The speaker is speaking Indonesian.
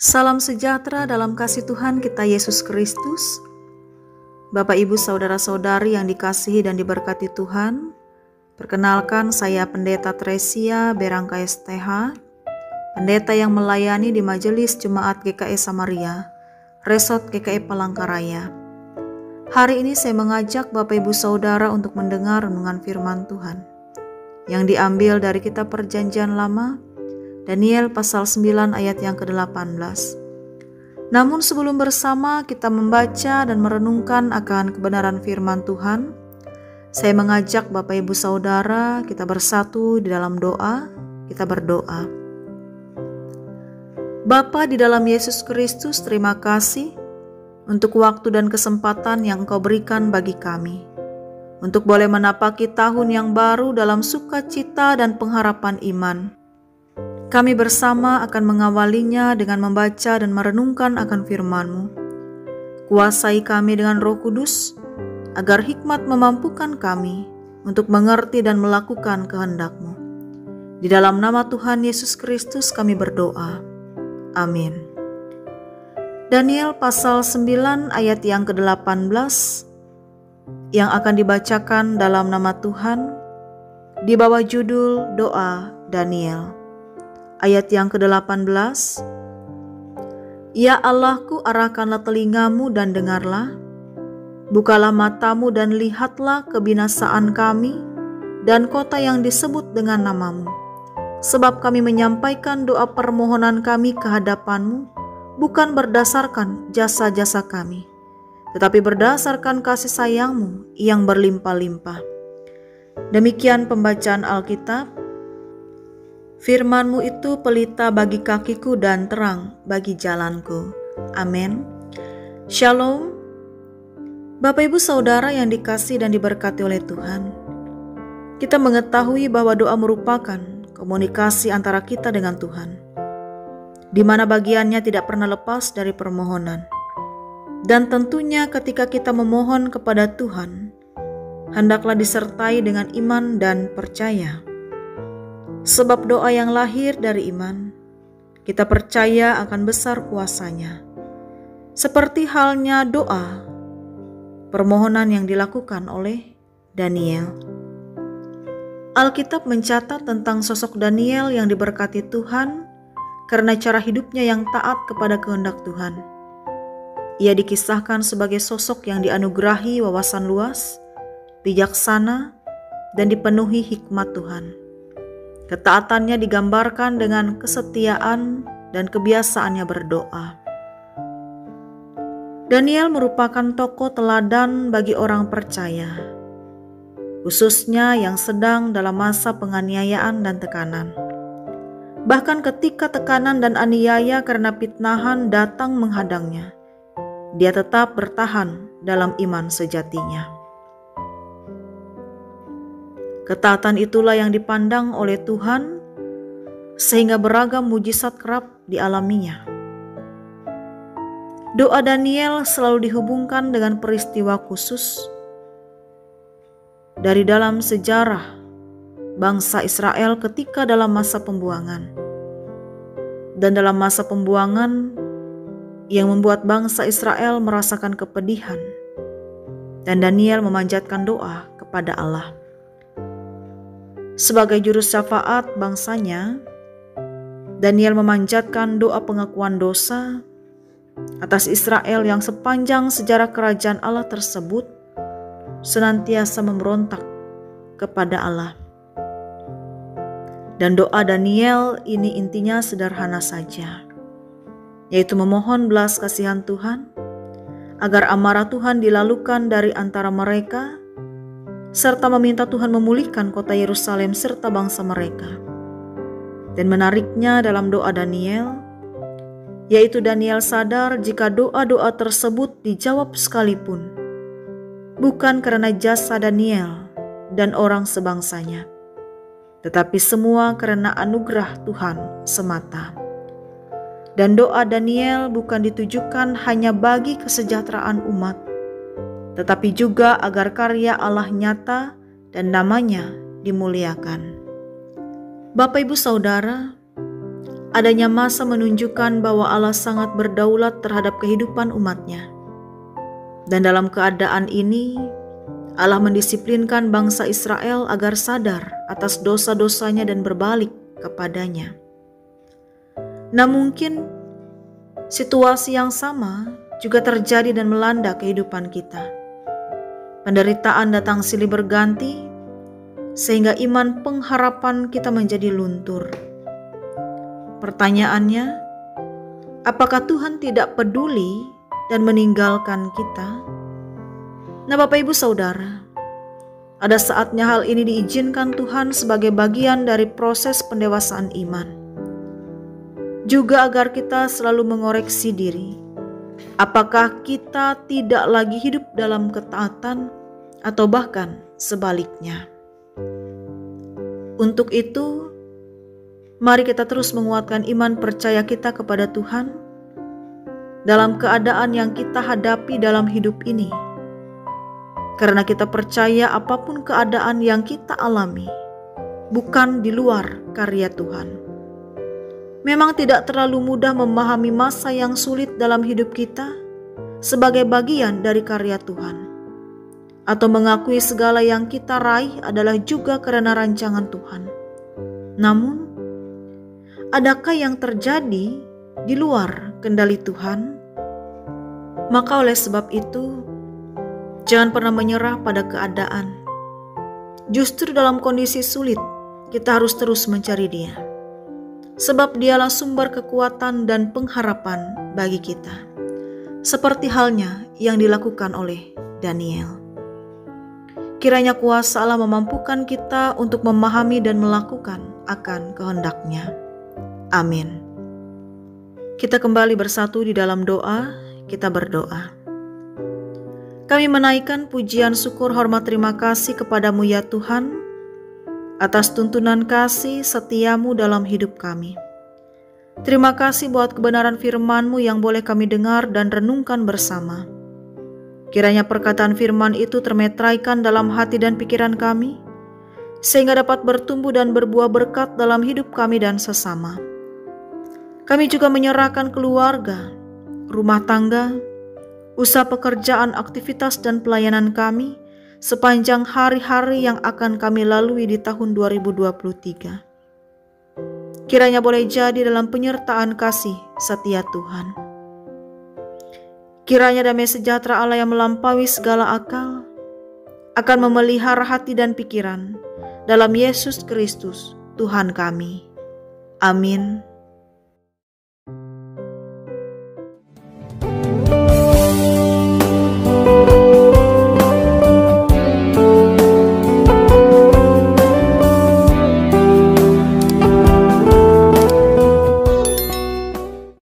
Salam sejahtera dalam kasih Tuhan kita Yesus Kristus. Bapak Ibu Saudara-saudari yang dikasihi dan diberkati Tuhan, perkenalkan saya Pendeta Tresia Berangka STH, pendeta yang melayani di Majelis Jemaat GKI Samaria, Resort GKI Palangkaraya. Hari ini saya mengajak Bapak Ibu Saudara untuk mendengar renungan firman Tuhan yang diambil dari kitab Perjanjian Lama, Daniel pasal 9 ayat yang ke-18. Namun sebelum bersama kita membaca dan merenungkan akan kebenaran firman Tuhan, saya mengajak Bapak Ibu Saudara kita bersatu di dalam doa. Kita berdoa. Bapa di dalam Yesus Kristus, terima kasih untuk waktu dan kesempatan yang Engkau berikan bagi kami, untuk boleh menapaki tahun yang baru dalam sukacita dan pengharapan iman. Kami bersama akan mengawalinya dengan membaca dan merenungkan akan firman-Mu. Kuasai kami dengan Roh Kudus, agar hikmat memampukan kami untuk mengerti dan melakukan kehendak-Mu. Di dalam nama Tuhan Yesus Kristus kami berdoa. Amin. Daniel pasal 9 ayat yang ke-18 yang akan dibacakan dalam nama Tuhan di bawah judul Doa Daniel. Ayat yang ke-18, Ya Allahku, arahkanlah telingamu dan dengarlah, bukalah matamu dan lihatlah kebinasaan kami dan kota yang disebut dengan namamu. Sebab kami menyampaikan doa permohonan kami ke hadapanmu, bukan berdasarkan jasa-jasa kami, tetapi berdasarkan kasih sayangmu yang berlimpah-limpah. Demikian pembacaan Alkitab. Firman-Mu itu pelita bagi kakiku dan terang bagi jalanku. Amin. Shalom. Bapak Ibu Saudara yang dikasihi dan diberkati oleh Tuhan, kita mengetahui bahwa doa merupakan komunikasi antara kita dengan Tuhan, di mana bagiannya tidak pernah lepas dari permohonan. Dan tentunya ketika kita memohon kepada Tuhan, hendaklah disertai dengan iman dan percaya. Sebab doa yang lahir dari iman, kita percaya akan besar kuasanya. Seperti halnya doa, permohonan yang dilakukan oleh Daniel. Alkitab mencatat tentang sosok Daniel yang diberkati Tuhan karena cara hidupnya yang taat kepada kehendak Tuhan. Ia dikisahkan sebagai sosok yang dianugerahi wawasan luas, bijaksana, dan dipenuhi hikmat Tuhan. Ketaatannya digambarkan dengan kesetiaan dan kebiasaannya berdoa. Daniel merupakan tokoh teladan bagi orang percaya, khususnya yang sedang dalam masa penganiayaan dan tekanan. Bahkan ketika tekanan dan aniaya karena fitnahan datang menghadangnya, dia tetap bertahan dalam iman sejatinya. Ketaatan itulah yang dipandang oleh Tuhan, sehingga beragam mujizat kerap dialaminya. Doa Daniel selalu dihubungkan dengan peristiwa khusus dari dalam sejarah bangsa Israel ketika dalam masa pembuangan. Dan dalam masa pembuangan yang membuat bangsa Israel merasakan kepedihan, dan Daniel memanjatkan doa kepada Allah. Sebagai juru syafaat bangsanya, Daniel memanjatkan doa pengakuan dosa atas Israel yang sepanjang sejarah kerajaan Allah tersebut senantiasa memberontak kepada Allah. Dan doa Daniel ini intinya sederhana saja, yaitu memohon belas kasihan Tuhan agar amarah Tuhan dilalukan dari antara mereka, serta meminta Tuhan memulihkan kota Yerusalem serta bangsa mereka. Dan menariknya dalam doa Daniel, yaitu Daniel sadar jika doa-doa tersebut dijawab sekalipun, bukan karena jasa Daniel dan orang sebangsanya, tetapi semua karena anugerah Tuhan semata. Dan doa Daniel bukan ditujukan hanya bagi kesejahteraan umat, tetapi juga agar karya Allah nyata dan namanya dimuliakan. Bapak Ibu Saudara, adanya masa menunjukkan bahwa Allah sangat berdaulat terhadap kehidupan umatnya. Dan dalam keadaan ini, Allah mendisiplinkan bangsa Israel agar sadar atas dosa-dosanya dan berbalik kepadanya. Nah, mungkin situasi yang sama juga terjadi dan melanda kehidupan kita. Penderitaan datang silih berganti, sehingga iman pengharapan kita menjadi luntur. Pertanyaannya, apakah Tuhan tidak peduli dan meninggalkan kita? Nah, Bapak Ibu Saudara, ada saatnya hal ini diizinkan Tuhan sebagai bagian dari proses pendewasaan iman. Juga agar kita selalu mengoreksi diri. Apakah kita tidak lagi hidup dalam ketaatan atau bahkan sebaliknya? Untuk itu, mari kita terus menguatkan iman percaya kita kepada Tuhan dalam keadaan yang kita hadapi dalam hidup ini. Karena kita percaya apapun keadaan yang kita alami, bukan di luar karya Tuhan. Memang tidak terlalu mudah memahami masa yang sulit dalam hidup kita sebagai bagian dari karya Tuhan. Atau mengakui segala yang kita raih adalah juga karena rancangan Tuhan. Namun, adakah yang terjadi di luar kendali Tuhan? Maka oleh sebab itu, jangan pernah menyerah pada keadaan. Justru dalam kondisi sulit, kita harus terus mencari Dia. Sebab Dialah sumber kekuatan dan pengharapan bagi kita. Seperti halnya yang dilakukan oleh Daniel. Kiranya kuasa Allah memampukan kita untuk memahami dan melakukan akan kehendak-Nya. Amin. Kita kembali bersatu di dalam doa, kita berdoa. Kami menaikkan pujian syukur hormat terima kasih kepadamu ya Tuhan, atas tuntunan kasih setiamu dalam hidup kami. Terima kasih buat kebenaran firman-Mu yang boleh kami dengar dan renungkan bersama. Kiranya perkataan firman itu termetraikan dalam hati dan pikiran kami, sehingga dapat bertumbuh dan berbuah berkat dalam hidup kami dan sesama. Kami juga menyerahkan keluarga, rumah tangga, usaha pekerjaan, aktivitas dan pelayanan kami sepanjang hari-hari yang akan kami lalui di tahun 2023. Kiranya boleh jadi dalam penyertaan kasih setia Tuhan. Kiranya damai sejahtera Allah yang melampaui segala akal akan memelihara hati dan pikiran dalam Yesus Kristus Tuhan kami. Amin.